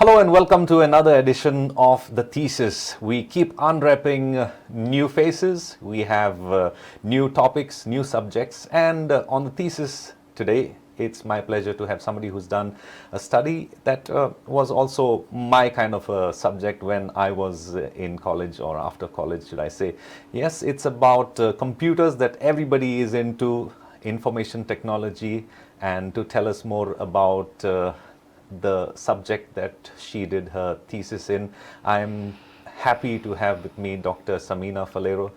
Hello and welcome to another edition of The Thesis. We keep unwrapping new faces, we have new topics, new subjects, and on The Thesis today, it's my pleasure to have somebody who's done a study that was also my kind of a subject when I was in college, or after college, should I say. Yes, it's about computers that everybody is into, information technology, and to tell us more about the subject that she did her thesis in, I'm happy to have with me Dr. Sameena Falleiro.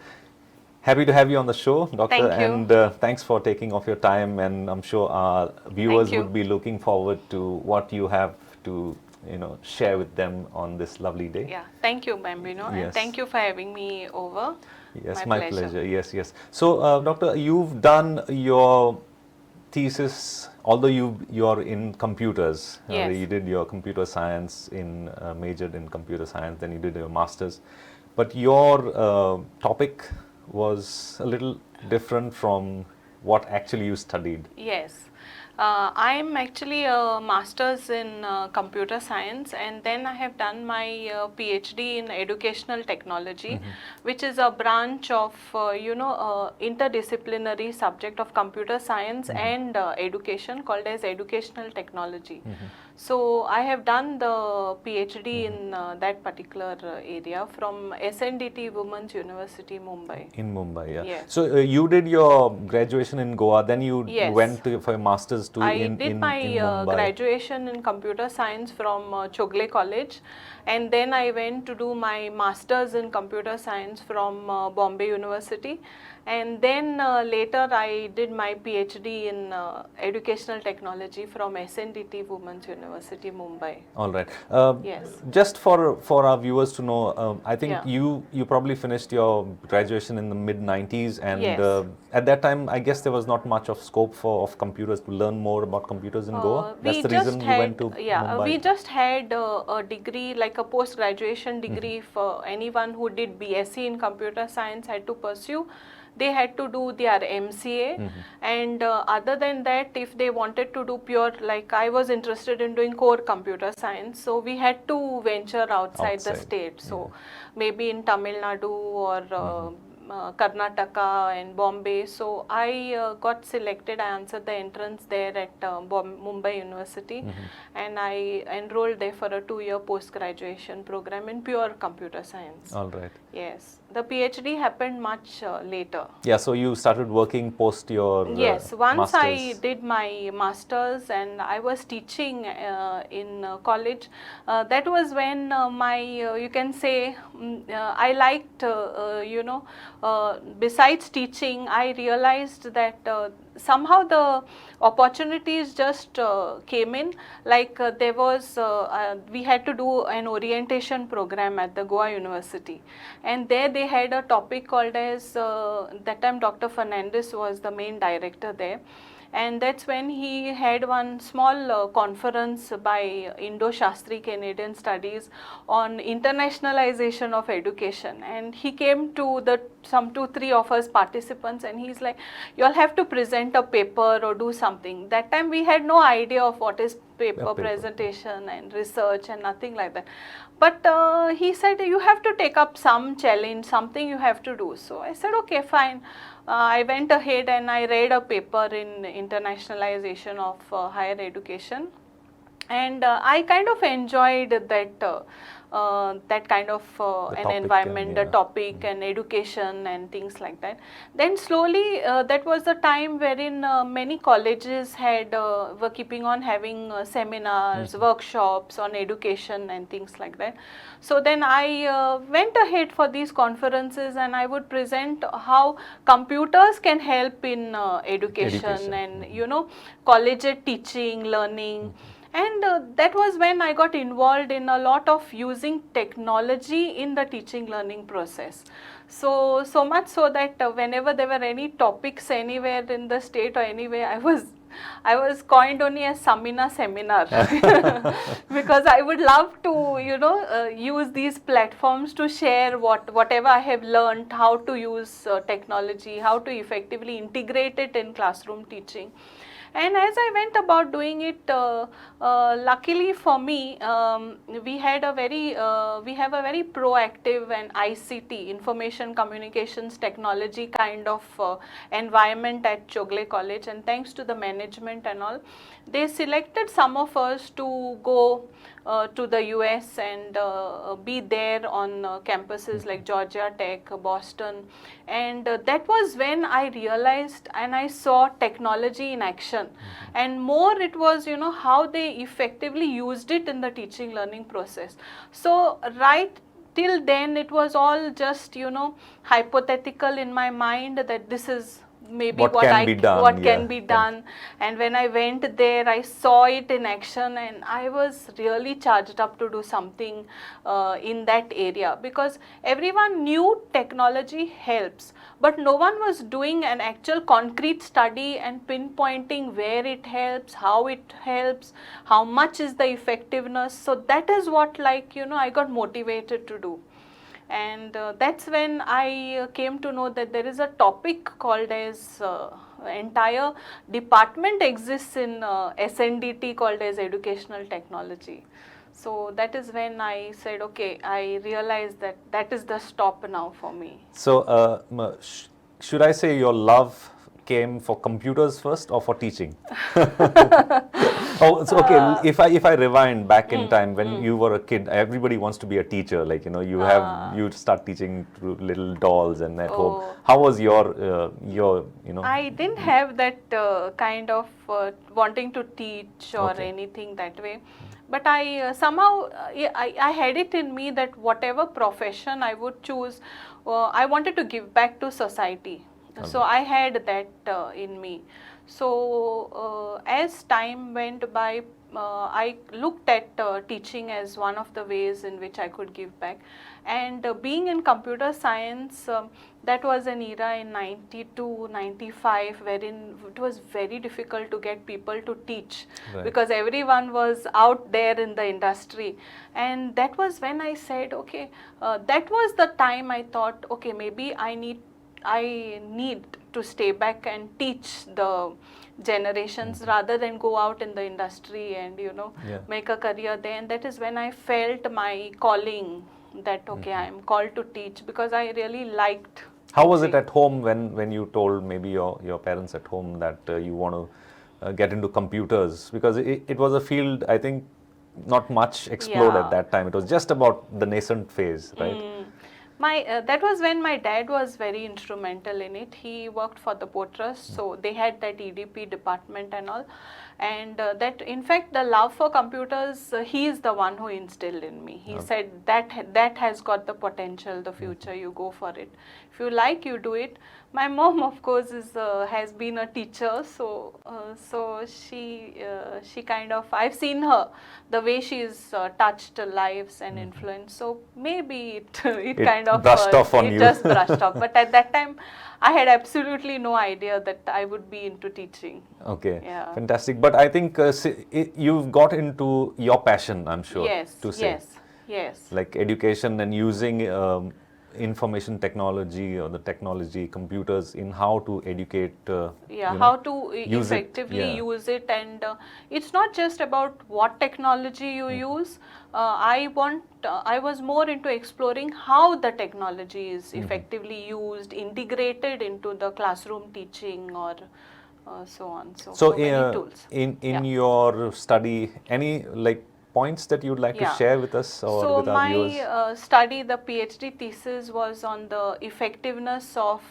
Happy to have you on the show, Doctor, Thank you. and thanks for taking off your time, and I'm sure our viewers would be looking forward to what you have to share with them on this lovely day. Yeah, thank you, Bambino, Yes. and thank you for having me over. Yes, my pleasure. Yes, yes. So, Doctor, you've done your thesis, although you're in computers. Yes. You did your computer science majored in computer science, then you did your master's, but your topic was a little different from what actually you studied. Yes. I'm actually a master's in computer science, and then I have done my PhD in educational technology, which is a branch of interdisciplinary subject of computer science and education, called as educational technology. So I have done the PhD in that particular area from SNDT Women's University, Mumbai. In Mumbai, yeah. Yes. So you did your graduation in Goa, then you Yes. went for your master's in I did my Mumbai. graduation in computer science from Chogle College, and then I went to do my master's in computer science from Bombay University, and then later I did my PhD in educational technology from SNDT Women's University, Mumbai. All right. Yes. Just for our viewers to know, I think Yeah. you probably finished your graduation in the mid 90s, and Yes. at that time, I guess there was not much of scope of computers to learn more about computers in Goa. That's the reason you went to Mumbai. We just had a degree, like a post-graduation degree for anyone who did BSc in computer science had to pursue. They had to do their MCA, and other than that, if they wanted to do pure, like I was interested in doing core computer science, so we had to venture outside the state. So maybe in Tamil Nadu or Karnataka and Bombay. So I got selected. I answered the entrance there at Mumbai University, and I enrolled there for a 2-year post-graduation program in pure computer science. All right. Yes, the PhD happened much later. Yeah, so you started working post your Yes, once masters. I did my masters and I was teaching in college. That was when you can say, I liked, besides teaching, I realized that somehow the opportunities just came in. Like there was, we had to do an orientation program at the Goa University, and there they had a topic called as, that time Dr. Fernandes was the main director there. And that's when he had one small conference by Indo-Shastri Canadian Studies on internationalization of education. And he came to some 2-3 of us participants, and he's like, you all have to present a paper or do something. That time we had no idea of what is paper presentation and research and nothing like that. But he said, you have to take up some challenge, something you have to do. So I said, okay, fine. I went ahead and I read a paper in internationalization of higher education, and I kind of enjoyed that kind of an environment, the topic and education and things like that. Then slowly, that was the time wherein many colleges were keeping on having seminars, workshops on education and things like that. So then I went ahead for these conferences, and I would present how computers can help in education and collegiate teaching, learning. And that was when I got involved in a lot of using technology in the teaching learning process. So much so that whenever there were any topics anywhere in the state or anywhere, I was coined only as Sameena Seminar because I would love to use these platforms to share whatever I have learned, how to use technology, how to effectively integrate it in classroom teaching. And as I went about doing it, luckily for me, we have a very proactive and ICT, information communications technology kind of environment at Chogle College, and thanks to the management and all, they selected some of us to go to the US and be there on campuses like Georgia Tech, Boston, and that was when I realized and I saw technology in action. And more it was, you know, how they effectively used it in the teaching learning process. So right till then it was all just, you know, hypothetical in my mind that this is maybe What can be done, what can yeah. be done. And when I went there, I saw it in action, and I was really charged up to do something in that area, because everyone knew technology helps, but no one was doing an actual concrete study and pinpointing where it helps, how much is the effectiveness. So that is what, like, you know, I got motivated to do. And that's when I came to know that there is a topic called as entire department exists in SNDT called as educational technology. So that is when I said, okay, I realized that that is the stop now for me. So, should I say your love came for computers first or for teaching? Oh, so okay. If I rewind back in time when you were a kid, everybody wants to be a teacher. Like, you know, you start teaching to little dolls and at home. How was your you know? I didn't have that kind of wanting to teach or Okay. anything that way, but I somehow yeah, I had it in me that whatever profession I would choose, I wanted to give back to society. So I had that in me. So as time went by, I looked at teaching as one of the ways in which I could give back. And being in computer science, that was an era in 92, 95, wherein it was very difficult to get people to teach, Right. because everyone was out there in the industry. And that was when I said, okay, that was the time I thought, okay, maybe I need to stay back and teach the generations rather than go out in the industry and, you know, Yeah. make a career there. And that is when I felt my calling, that okay, I am called to teach, because I really liked How was it teaching. at home when you told maybe your parents at home that you want to get into computers? Because it was a field, I think, not much explored Yeah. at that time. It was just about the nascent phase, right? That was when my dad was very instrumental in it. He worked for the Port Trust, so they had that EDP department and all. And that, in fact, the love for computers, he is the one who instilled in me. He said that has got the potential, the future. You go for it. If you like, you do it. My mom, of course, has been a teacher, so she kind of, I've seen her, the way she's touched lives and influenced. So maybe it kind of brushed off on it you. just brushed off. But at that time, I had absolutely no idea that I would be into teaching. Okay, Yeah. fantastic. But I think you've got into your passion, I'm sure, Yes, to say. yes. Like education and using information technology or the technology, computers in how to educate. Yeah, you know, how to use it, effectively yeah. use it. And it's not just about what technology you use. I was more into exploring how the technology is effectively used, integrated into the classroom teaching, or so on. So many tools. in Yeah. your study, any like points that you'd like to Yeah. share with us or So with our viewers? my study, the PhD thesis, was on the effectiveness of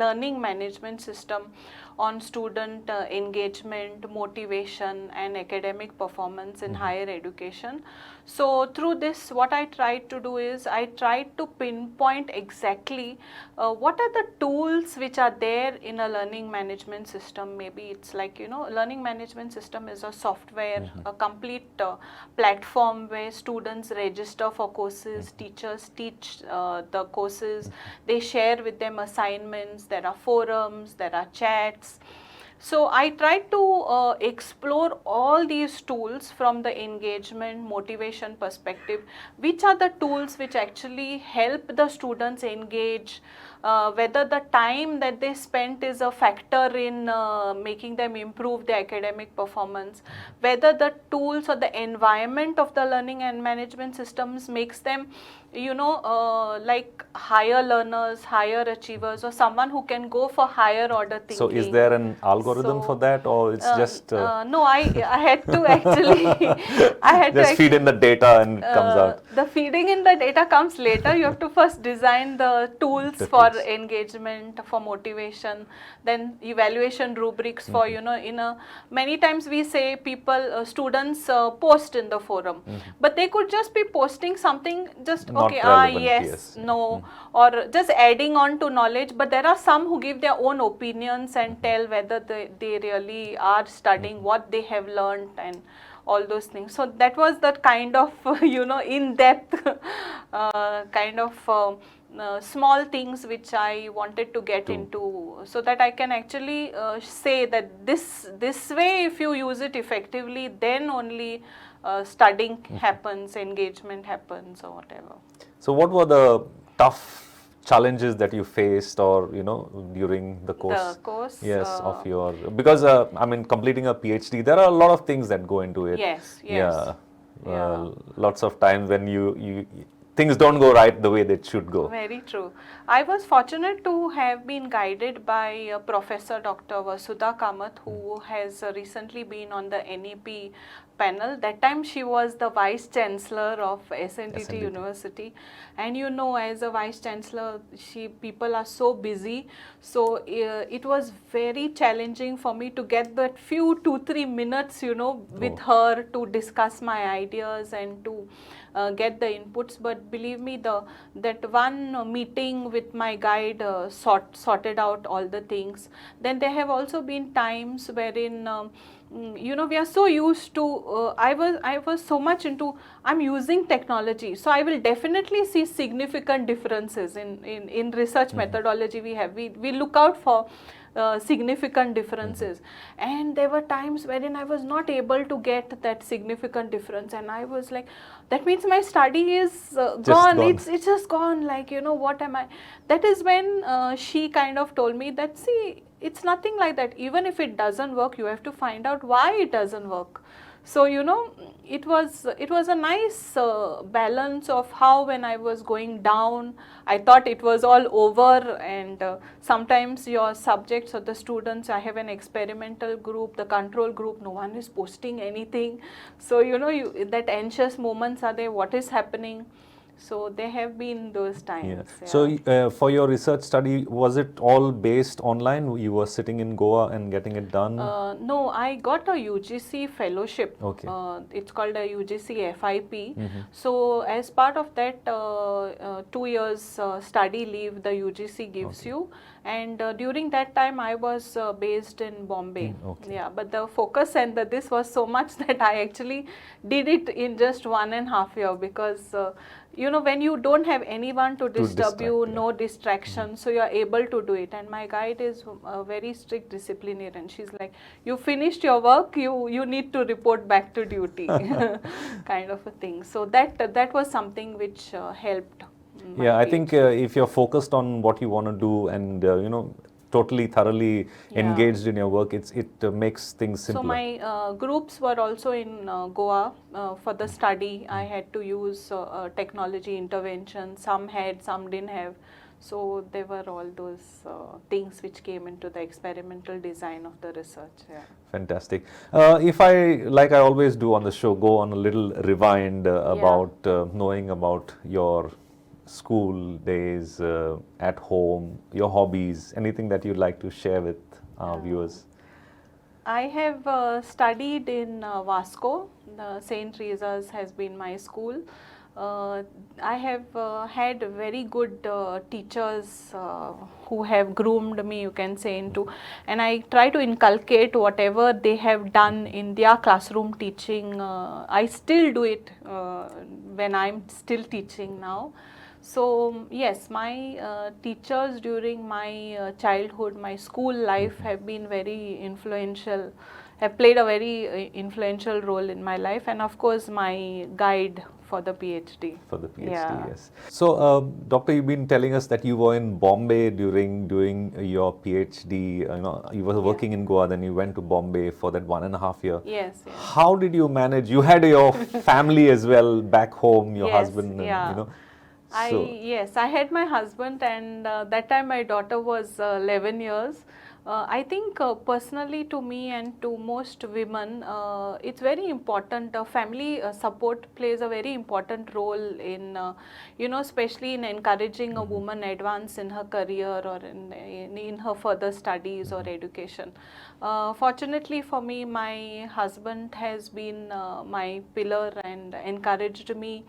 learning management system on student engagement, motivation, and academic performance in higher education. So through this, what I tried to do is I tried to pinpoint exactly what are the tools which are there in a learning management system. Maybe it's like, you know, learning management system is a software, a complete platform where students register for courses, teachers teach the courses, they share with them assignments, there are forums, there are chats. So I tried to explore all these tools from the engagement, motivation perspective. Which are the tools which actually help the students engage, whether the time that they spent is a factor in making them improve their academic performance, whether the tools or the environment of the learning and management systems makes them, like higher learners, higher achievers, or someone who can go for higher order thinking. So is there an algorithm for that, or it's just no, I had to actually I had just feed in the data and it comes out? The feeding in the data comes later. You have to first design the tools for engagement, for motivation, then evaluation rubrics for, many times we say people, students post in the forum, but they could just be posting something just, Not okay, relevant, yes, no, or just adding on to knowledge, but there are some who give their own opinions and tell whether they really are studying what they have learned and all those things. So that was that kind of, in-depth kind of small things which I wanted to get into, so that I can actually say that this way, if you use it effectively, then only studying happens, engagement happens, or whatever. So what were the tough challenges that you faced, or during the course? The course, yes, of your, because I mean, completing a PhD, there are a lot of things that go into it. Yes. Yeah. Lots of times when you things don't go right the way they should go. Very true. I was fortunate to have been guided by Professor Dr. Vasudha Kamath, who has recently been on the NEP panel. That time she was the Vice Chancellor of SNDT University, and as a Vice Chancellor, people are so busy, so it was very challenging for me to get that few 2-3 minutes, with her to discuss my ideas and to get the inputs. But believe me, that one meeting with my guide sorted out all the things. Then there have also been times wherein we are so used to, I was so much into, I'm using technology, so I will definitely see significant differences in research methodology we look out for significant differences, and there were times wherein I was not able to get that significant difference, and I was like, that means my study is gone. It's just gone, like, what am I? That is when she kind of told me that, see, it's nothing like that. Even if it doesn't work, you have to find out why it doesn't work. So, it was a nice balance of how, when I was going down, I thought it was all over, and sometimes your subjects or the students, I have an experimental group, the control group, no one is posting anything. So, that anxious moments are there, what is happening? So there have been those times. Yeah. So for your research study, was it all based online? You were sitting in Goa and getting it done? No, I got a UGC fellowship. Okay. It's called a UGC FIP. So as part of that 2 years study leave the UGC gives you, and during that time I was based in Bombay. Yeah, but the focus and this was so much that I actually did it in just 1.5 years, because when you don't have anyone to disturb you, no distraction, so you are able to do it. And my guide is a very strict disciplinarian. She's like, you finished your work, you need to report back to duty, kind of a thing. So that was something which helped. Yeah, I think if you're focused on what you want to do and totally thoroughly engaged in your work, it makes things simpler. So my groups were also in Goa for the study. I had to use technology intervention. Some had, some didn't have. So there were all those things which came into the experimental design of the research. Yeah. Fantastic. If I, like I always do on the show, go on a little rewind about knowing about your school days, at home, your hobbies, anything that you'd like to share with our viewers? I have studied in Vasco. The St. Teresa's has been my school. I have had very good teachers who have groomed me, you can say, into, and I try to inculcate whatever they have done in their classroom teaching. I still do it when I'm still teaching now. So yes, my teachers during my childhood, my school life have been very influential, have played a very influential role in my life, and of course my guide for the PhD. For the PhD, Yeah. yes. So, Doctor, you've been telling us that you were in Bombay during doing your PhD. You know, you were working in Goa, then you went to Bombay for that 1.5 year. Yes, yes. How did you manage? You had your family as well back home, your Yes, husband, and, yeah. you know. Yes, I had my husband, and that time my daughter was 11 years. I think personally to me and to most women, it's very important. Family support plays a very important role in, especially in encouraging a woman advance in her career or in her further studies or education. Fortunately for me, my husband has been my pillar and encouraged me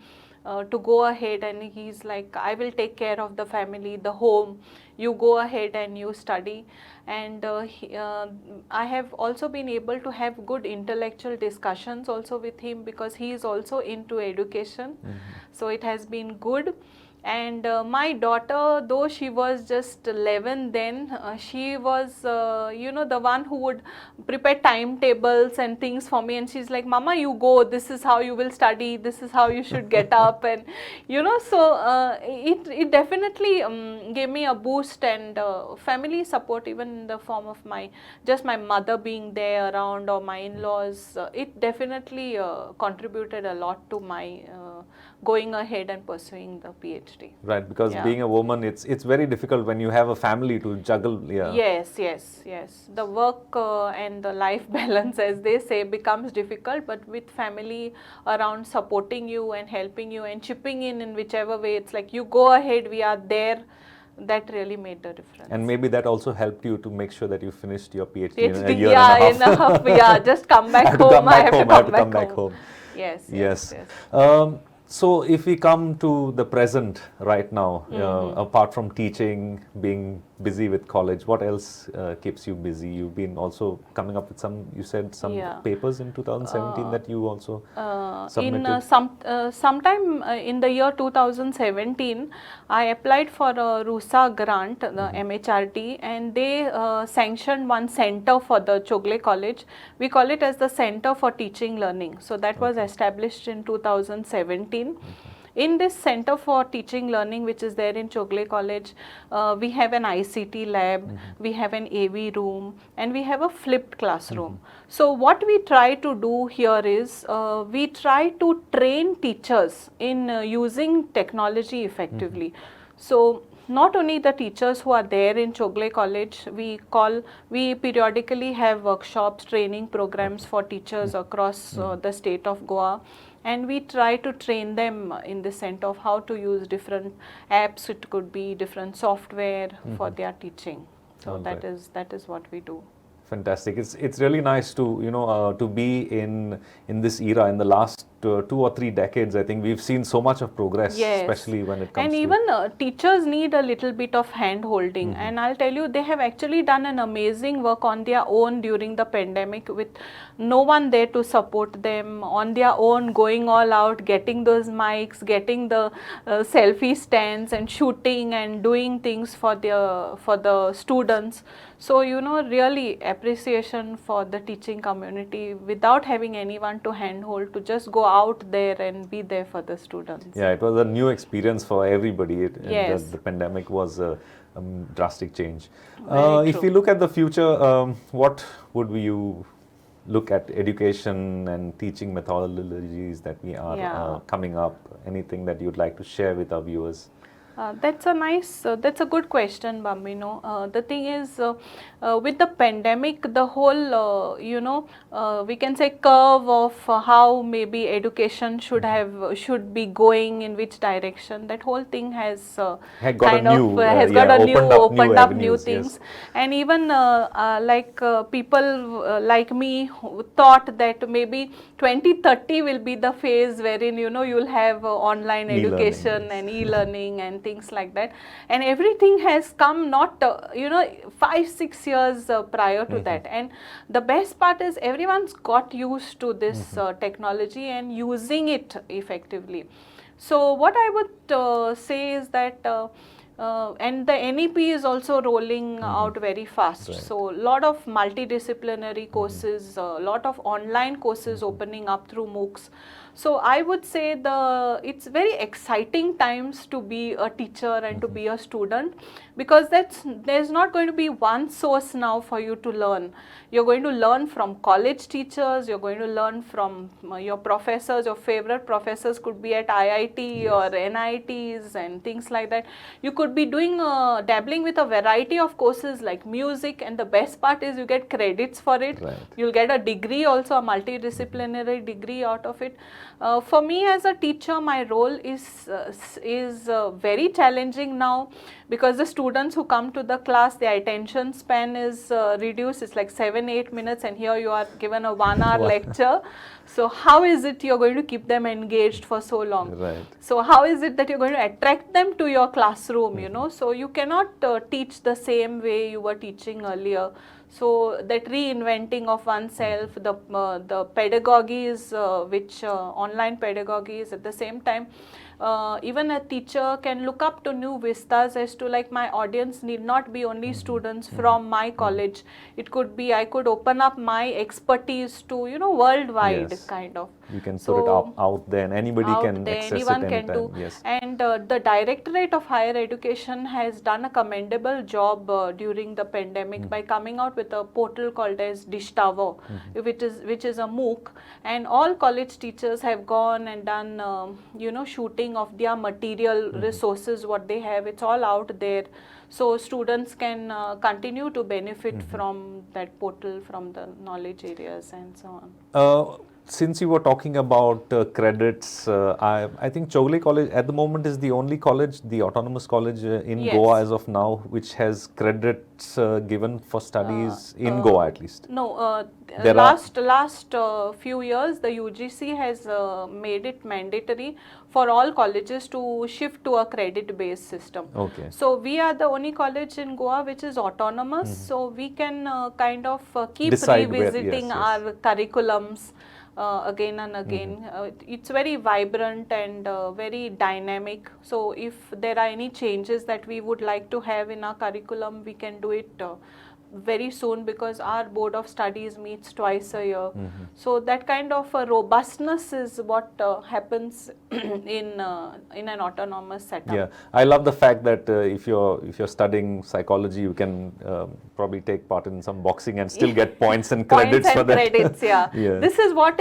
to go ahead, and he's like, I will take care of the family, the home, you go ahead and you study. And I have also been able to have good intellectual discussions also with him, because he is also into education. So it has been good. And my daughter, though she was just 11 then, she was the one who would prepare timetables and things for me, and she's like, Mama, you go, this is how you will study, this is how you should get up. And so it definitely gave me a boost, and family support, even in the form of my mother being there around, or my in-laws, it definitely contributed a lot to my going ahead and pursuing the PhD. Right, because being a woman, it's very difficult when you have a family to juggle. Yeah. Yes. The work and the life balance, as they say, becomes difficult, but with family around supporting you and helping you and chipping in whichever way, it's like, you go ahead, we are there. That really made the difference. And maybe that also helped you to make sure that you finished your PhD in a year yeah, and a half. Yeah, just come back home. I have to come back home. Yes. So if we come to the present right now, apart from teaching, being busy with college, what else keeps you busy? You've been also coming up with some, you said some papers in 2017 that you also submitted. Sometime in the year 2017, I applied for a RUSA grant, the MHRD, and they sanctioned one center for the Chogle College. We call it as the Center for Teaching Learning. So that was established in 2017. In this Center for Teaching Learning, which is there in Chogle College, we have an ICT lab, we have an AV room, and we have a flipped classroom. So what we try to do here is, we try to train teachers in using technology effectively. So not only the teachers who are there in Chogle College, we periodically have workshops, training programs for teachers across the state of Goa. And we try to train them in the sense of how to use different apps. It could be different software for their teaching. So that is what we do. Fantastic. It's really nice to to be in this era. In the last 2 or 3 decades, I think we've seen so much of progress, especially when it comes and to... even teachers need a little bit of hand holding, and I'll tell you, they have actually done an amazing work on their own during the pandemic, with no one there to support them, on their own, going all out, getting those mics, getting the selfie stands and shooting and doing things for the students. So really appreciation for the teaching community, without having anyone to handhold, to just go out there and be there for the students. Yeah, it was a new experience for everybody. The pandemic was a drastic change. If we look at the future, what would you look at education and teaching methodologies that we are coming up? Anything that you'd like to share with our viewers? That's a good question, Bambino. The thing is, with the pandemic, the whole, we can say curve of how maybe education should be going, in which direction, that whole thing has opened up new things. Yes. And even people like me who thought that maybe 2030 will be the phase wherein you'll have online education and e-learning and things things like that. And everything has come not 5-6 years prior to that. And the best part is everyone's got used to this technology and using it effectively. So what I would say is that and the NEP is also rolling out very fast. Right. So a lot of multidisciplinary courses, a lot of online courses opening up through MOOCs. So I would say it's very exciting times to be a teacher and to be a student, because there's not going to be one source now for you to learn. You're going to learn from college teachers, you're going to learn from your professors. Your favorite professors could be at IIT or NITs and things like that. You could be doing dabbling with a variety of courses like music, and the best part is you get credits for it. Right. You'll get a degree also, a multidisciplinary degree out of it. For me as a teacher, my role is very challenging now, because the students who come to the class, their attention span is reduced. It's like 7-8 minutes, and here you are given a 1-hour lecture. So how is it you're going to keep them engaged for so long? Right. So how is it that you're going to attract them to your classroom, you know? So you cannot teach the same way you were teaching earlier. So that reinventing of oneself, the pedagogies, which online pedagogy is at the same time, even a teacher can look up to new vistas as to, like, my audience need not be only students from my college. It could be I could open up my expertise to, worldwide kind of. You can put it out there, and anybody can access anyone it can anytime. do. Yes. And the Directorate of Higher Education has done a commendable job during the pandemic by coming out with a portal called as Dish Tower, which is a MOOC, and all college teachers have gone and done shooting of their material resources, what they have. It's all out there, so students can continue to benefit from that portal, from the knowledge areas and so on. Since you were talking about credits, I think Chogle College at the moment is the only college, the autonomous college in Goa as of now, which has credits given for studies in Goa at least. No, last few years the UGC has made it mandatory for all colleges to shift to a credit-based system. Okay. So we are the only college in Goa which is autonomous, so we can kind of keep decide revisiting our curriculums again and again. It's very vibrant and very dynamic. So if there are any changes that we would like to have in our curriculum, we can do it very soon, because our board of studies meets twice a year. So that kind of robustness is what happens in an autonomous setup. Yeah, I love the fact that if you're studying psychology, you can probably take part in some boxing and still get points and credits for that. Credits, yeah. This is what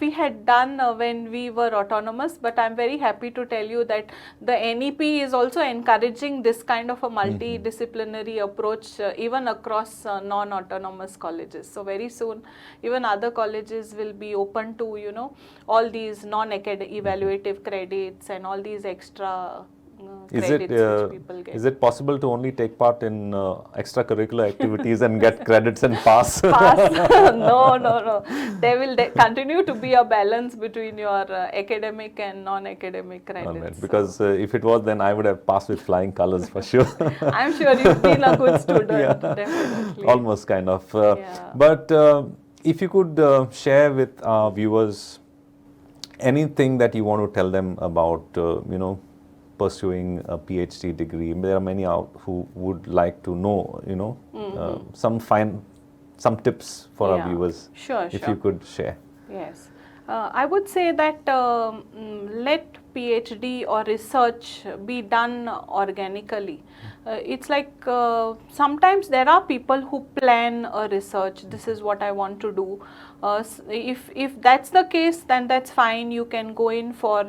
we had done when we were autonomous, but I'm very happy to tell you that the NEP is also encouraging this kind of a multidisciplinary approach even across non-autonomous colleges. So very soon even other colleges will be open to all these non-academic evaluative credits and all these extra credits which people get. Is it possible to only take part in extracurricular activities and get credits and pass? No. There will continue to be a balance between your academic and non-academic credits. Because if it was, then I would have passed with flying colors for sure. I'm sure you've been a good student, definitely. Almost kind of. But if you could share with our viewers anything that you want to tell them about, pursuing a PhD degree. There are many out who would like to know, some tips for our viewers. Sure. If you could share. Yes. I would say that let PhD or research be done organically. It's like sometimes there are people who plan a research. This is what I want to do. If that's the case, then that's fine. You can go in for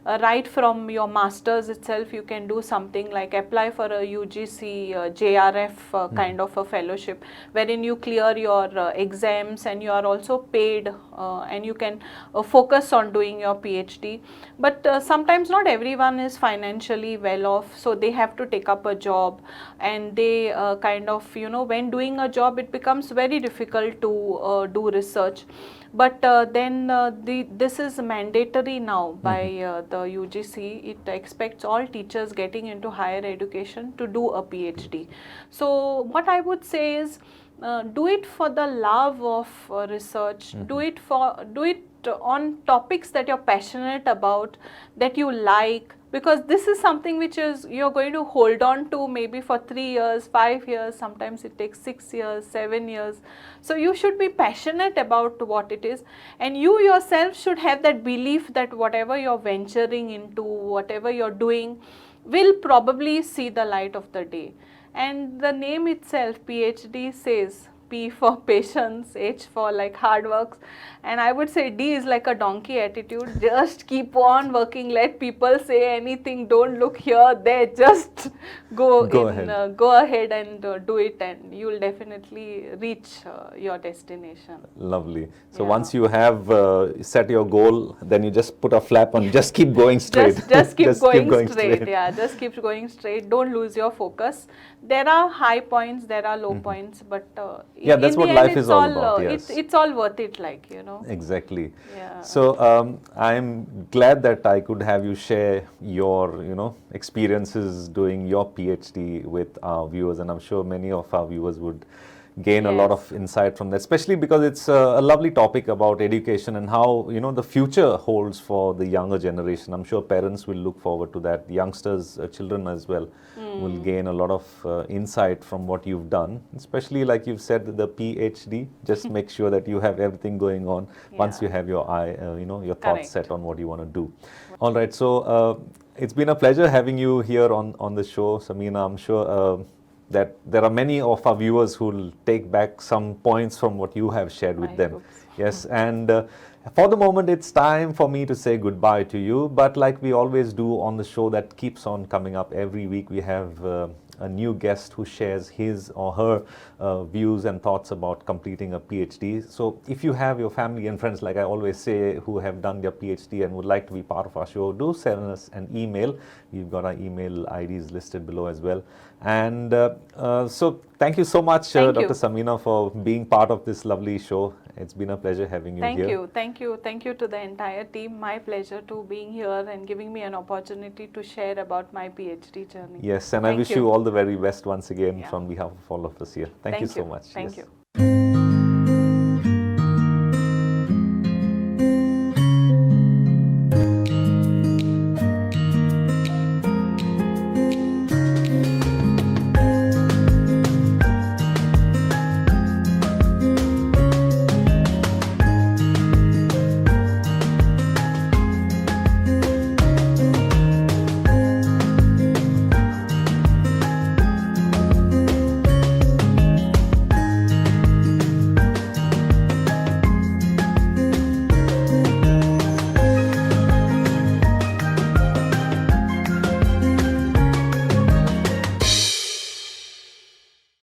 right from your masters itself. You can do something like apply for a UGC JRF kind of a fellowship, wherein you clear your exams and you are also paid, and you can focus on doing your PhD. But but sometimes not everyone is financially well off, so they have to take up a job, and they kind of, you know, when doing a job it becomes very difficult to do research. But this is mandatory now by the UGC. It expects all teachers getting into higher education to do a PhD. So what I would say is, do it for the love of research. Do it on topics that you're passionate about, that you like, because this is something which is you're going to hold on to maybe for 3 years, 5 years, sometimes it takes 6 years, 7 years. So you should be passionate about what it is, and you yourself should have that belief that whatever you're venturing into, whatever you're doing, will probably see the light of the day. And the name itself, PhD, says P for patience, H for like hard works, and I would say D is like a donkey attitude. Just keep on working, let people say anything, don't look here, there, just go ahead and do it, and you will definitely reach your destination. Lovely. So once you have set your goal, then you just put a flap on, just keep going straight. Just keep going straight. Yeah, just keep going straight. Don't lose your focus. There are high points, there are low points, but yeah, that's what life is all about. Yes. It's all worth it, like, you know. Exactly. Yeah. So I'm glad that I could have you share your, you know, experiences doing your PhD with our viewers, and I'm sure many of our viewers would gain a lot of insight from that, especially because it's a lovely topic about education and how, you know, the future holds for the younger generation. I'm sure parents will look forward to that. Youngsters, children as well, will gain a lot of insight from what you've done, especially like you've said, the PhD. Just make sure that you have everything going on once you have your you know, your thoughts set on what you want to do. All right, so it's been a pleasure having you here on the show, Sameena. I'm sure that there are many of our viewers who will take back some points from what you have shared with them. Yes, and for the moment it's time for me to say goodbye to you, but like we always do on the show that keeps on coming up every week, we have a new guest who shares his or her views and thoughts about completing a PhD. So if you have your family and friends, like I always say, who have done their PhD and would like to be part of our show, do send us an email. We've got our email IDs listed below as well. And so thank you so much, Dr. Sameena, for being part of this lovely show. It's been a pleasure having you here. Thank you to the entire team. My pleasure to being here and giving me an opportunity to share about my PhD journey. Yes, and I wish you all the very best once again from behalf of all of us here. Thank you so much. Thank you.